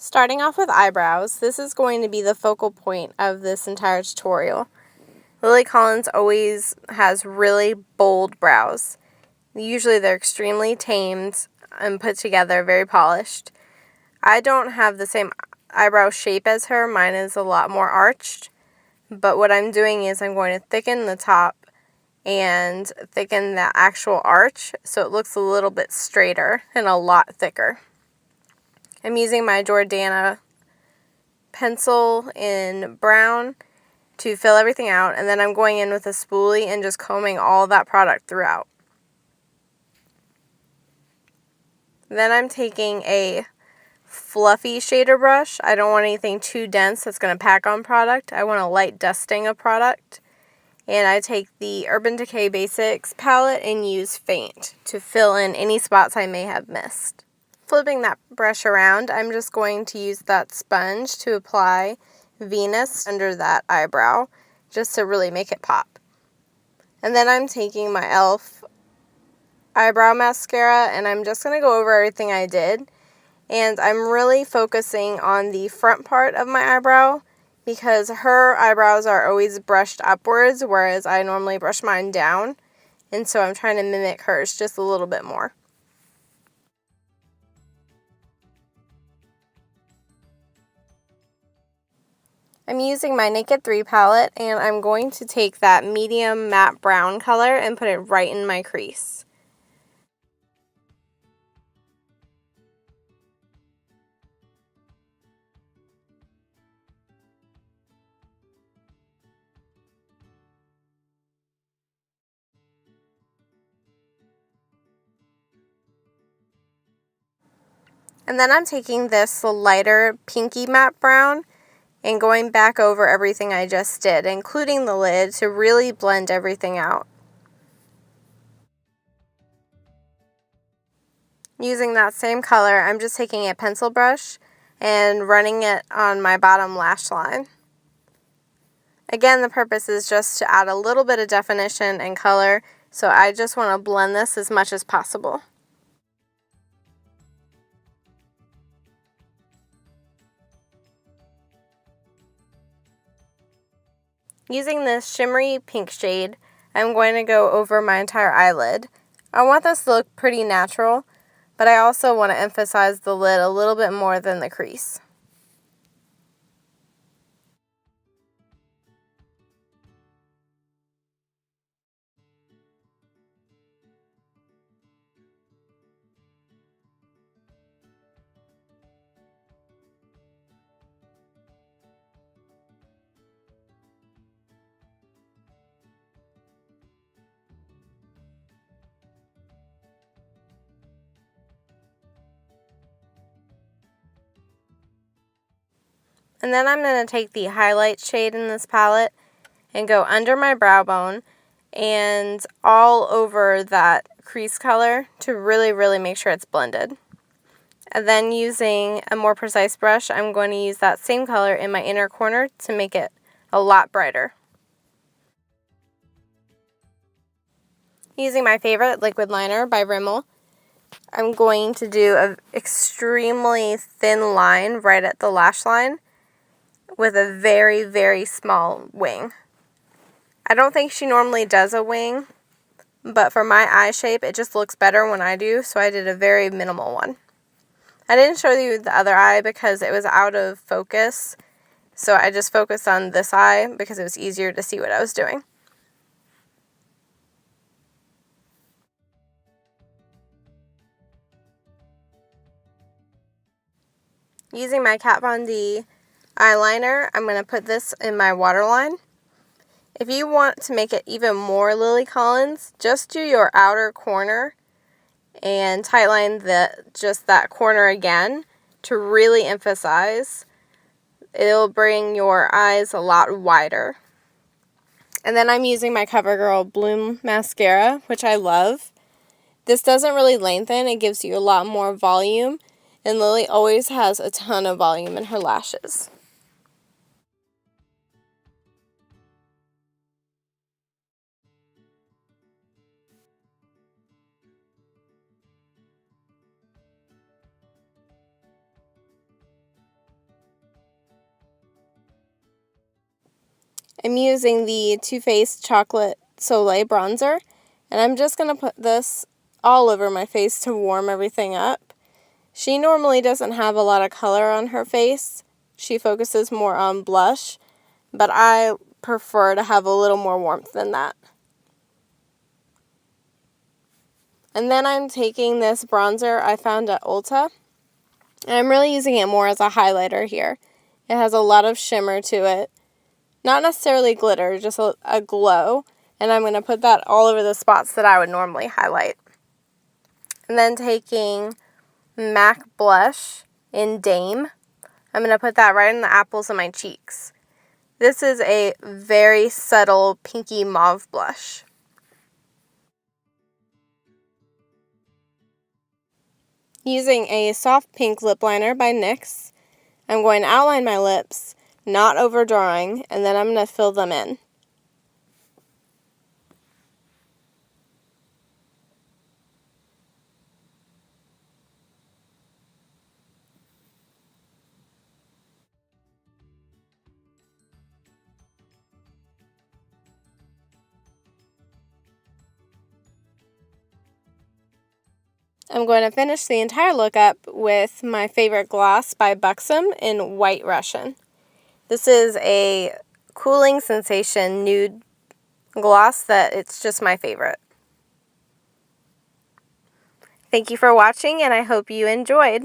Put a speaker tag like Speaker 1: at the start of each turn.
Speaker 1: Starting off with eyebrows, this is going to be the focal point of this entire tutorial. Lily Collins always has really bold brows. Usually they're extremely tamed and put together, very polished. I don't have the same eyebrow shape as her. Mine is a lot more arched. But what I'm doing is I'm going to thicken the top and thicken the actual arch so it looks a little bit straighter and a lot thicker. I'm using my Jordana pencil in brown to fill everything out, and then I'm going in with a spoolie and just combing all that product throughout. Then I'm taking a fluffy shader brush. I don't want anything too dense that's going to pack on product. I want a light dusting of product. And I take the Urban Decay Basics palette and use Faint to fill in any spots I may have missed. Flipping that brush around, I'm just going to use that sponge to apply Venus under that eyebrow, just to really make it pop. And then I'm taking my e.l.f. eyebrow mascara, and I'm just going to go over everything I did. And I'm really focusing on the front part of my eyebrow, because her eyebrows are always brushed upwards, whereas I normally brush mine down. And so I'm trying to mimic hers just a little bit more. I'm using my Naked 3 palette, and I'm going to take that medium matte brown color and put it right in my crease. And then I'm taking this lighter pinky matte brown and going back over everything I just did, including the lid, to really blend everything out. Using that same color, I'm just taking a pencil brush and running it on my bottom lash line. Again, the purpose is just to add a little bit of definition and color, so I just want to blend this as much as possible. Using this shimmery pink shade, I'm going to go over my entire eyelid. I want this to look pretty natural, but I also want to emphasize the lid a little bit more than the crease. And then I'm going to take the highlight shade in this palette and go under my brow bone and all over that crease color to really make sure it's blended. And then using a more precise brush, I'm going to use that same color in my inner corner to make it a lot brighter. Using my favorite liquid liner by Rimmel, I'm going to do an extremely thin line right at the lash line with a very small wing. I don't think she normally does a wing, but for my eye shape, it just looks better when I do, so I did a very minimal one. I didn't show you the other eye because it was out of focus, so I just focused on this eye because it was easier to see what I was doing. Using my Kat Von D eyeliner, I'm going to put this in my waterline. If you want to make it even more Lily Collins, just do your outer corner and tightline just that corner again to really emphasize. It'll bring your eyes a lot wider. And then I'm using my Covergirl Bloom Mascara, which I love. This doesn't really lengthen, it gives you a lot more volume, and Lily always has a ton of volume in her lashes. I'm using the Too Faced Chocolate Soleil bronzer, and I'm just going to put this all over my face to warm everything up. She normally doesn't have a lot of color on her face. She focuses more on blush, but I prefer to have a little more warmth than that. And then I'm taking this bronzer I found at Ulta, and I'm really using it more as a highlighter here. It has a lot of shimmer to it. Not necessarily glitter, just a glow. And I'm going to put that all over the spots that I would normally highlight. And then taking MAC blush in Dame, I'm going to put that right in the apples of my cheeks. This is a very subtle pinky mauve blush. Using a soft pink lip liner by NYX, I'm going to outline my lips, not overdrawing, and then I'm going to fill them in. I'm going to finish the entire look up with my favorite gloss by Buxom in White Russian. This is a cooling sensation nude gloss that it's just my favorite. Thank you for watching, and I hope you enjoyed.